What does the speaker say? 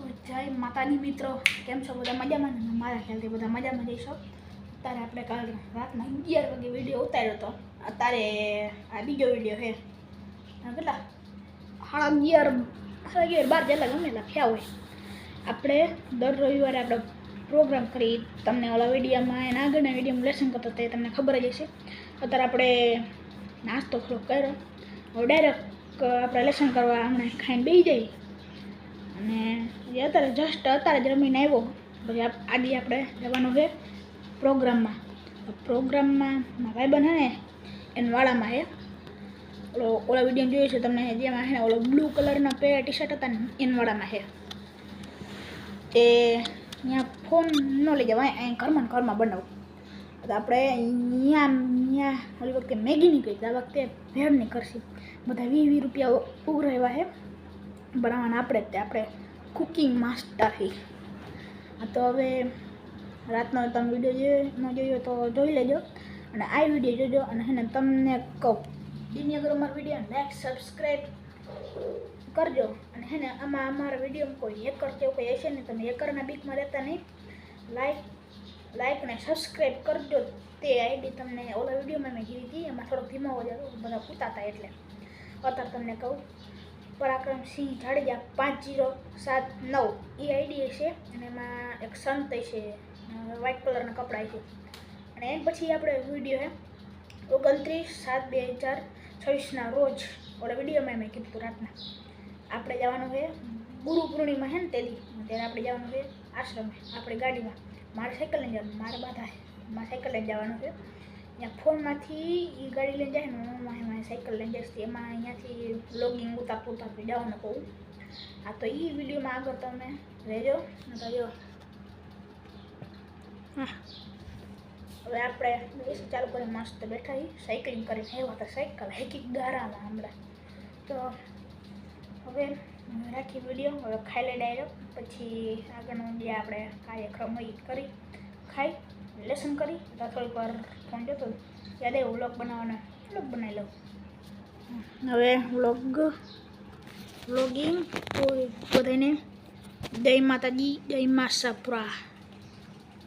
જય માતાજી મિત્રો, કેમ છો બધા? મજામાં ને? મારા ખ્યાલથી બધા મજામાં જઈશો. અત્યારે આપણે કાલ રાતના 11 વાગે વિડીયો ઉતાર્યો હતો. અત્યારે આ બીજો વિડીયો છે. કેટલા 11:30 12 જેટલા ગમેલા થયા હોય. આપણે દર રવિવારે આપણે પ્રોગ્રામ કરી. તમને ઓલા વિડીયોમાં એના આગળના વિડીયોમાં લેસન કરતો તે તમને ખબર જ હશે. અત્યારે આપણે નાસ્તો થોડો કર્યો. હવે ડાયરેક્ટ આપણે લેસન કરવા હમણાં ખાઈને બેસી જઈએ. અને અત્યારે જ રમીને આવ્યો. પછી આજે આપણે જવાનું છે પ્રોગ્રામમાં. પ્રોગ્રામમાં મારા ભાઈબંધ છે ને એના વાળામાં છે. ઓલા વિડીયો જોયો છે તમને, જેમાં છે ને ઓલો બ્લુ કલરના ટી શર્ટ હતા ને એના વાળામાં છે. તે ત્યાં ફોન ન લઈ જવાય, અહીં ઘરમાં બનાવું. તો આપણે ત્યાં ઓલી વખતે મેગીની કહી, આ વખતે ભેળની કરશે. બધા 20 રૂપિયા ઉઘરાવ્યા છે બનાવવાના. આપણે કુકિંગ માસ્ટર છે. તો હવે રાતનો તમે વિડીયો ન જોયો તો જોઈ લેજો, અને આ વિડીયો જોજો. અને છે ને તમને કહું, દીની અગર અમારા વિડીયો લાઈક સબસ્ક્રાઈબ કરજો. અને છે ને આમાં અમારા વિડીયોમાં કોઈ હેકર કે એવું કંઈ હશે ને, તમે હેકરના બીકમાં રહેતા નહીં. લાઈક ને સબસ્ક્રાઈબ કરજો. તે આઈડી તમને ઓલા વિડીયોમાં મેં કીધી હતી, એમાં થોડોક ધીમો અવાજ હતો, બધા પૂતા હતા એટલે. અત્યારે તમને કહું, પરાક્રમસિંહ જાડેજા 5079 એ આઈડી છે. અને એમાં એક સંત છે, વ્હાઇટ કલરના કપડાં છે. અને એના પછી આપણે વિડીયો છે 29/7/2026 રોજ ઓલા વિડીયોમાં મેં કીધું રાતના આપણે જવાનું છે ગુરુ પૂર્ણિમા છે ને ત્યારે આપણે જવાનું છે આશ્રમે. આપણે ગાડીમાં મારે સાયકલ લઈને જવાનું, મારે બાધા છે, મારે સાયકલ લઈને જવાનું છે. ત્યાં ફોનમાંથી એ ગાડી લઈને જાય ને, હું મારી સાયકલ લઈને જઈશ. એમાં અહીંયાથી વ્લોગિંગ ઉતારતું જવાનું કહું. હા, તો એ વિડીયોમાં આગળ તમે રહેજો. હા, હવે આપણે ચાલુ કરી મસ્ત બેઠા સાયકલિંગ કરીને આવ્યા હતા. સાયકલ હેકી ગારામાં હમણાં. તો હવે રાખી વિડીયો, હવે ખાઈ લે ડાયરેક્ટ. પછી આગળનું જે આપણે કાર્યક્રમ એ કરી ખાઈ લેસન કરી. તો થોડીક વાર ફોન જોતો યાદ આવ્યો વ્લોગ બનાવવાનો, વ્લોગ બનાવી લઉં. હવે વ્લોગિંગ તો બધાને જય માતાજી, જય માસાપુરા.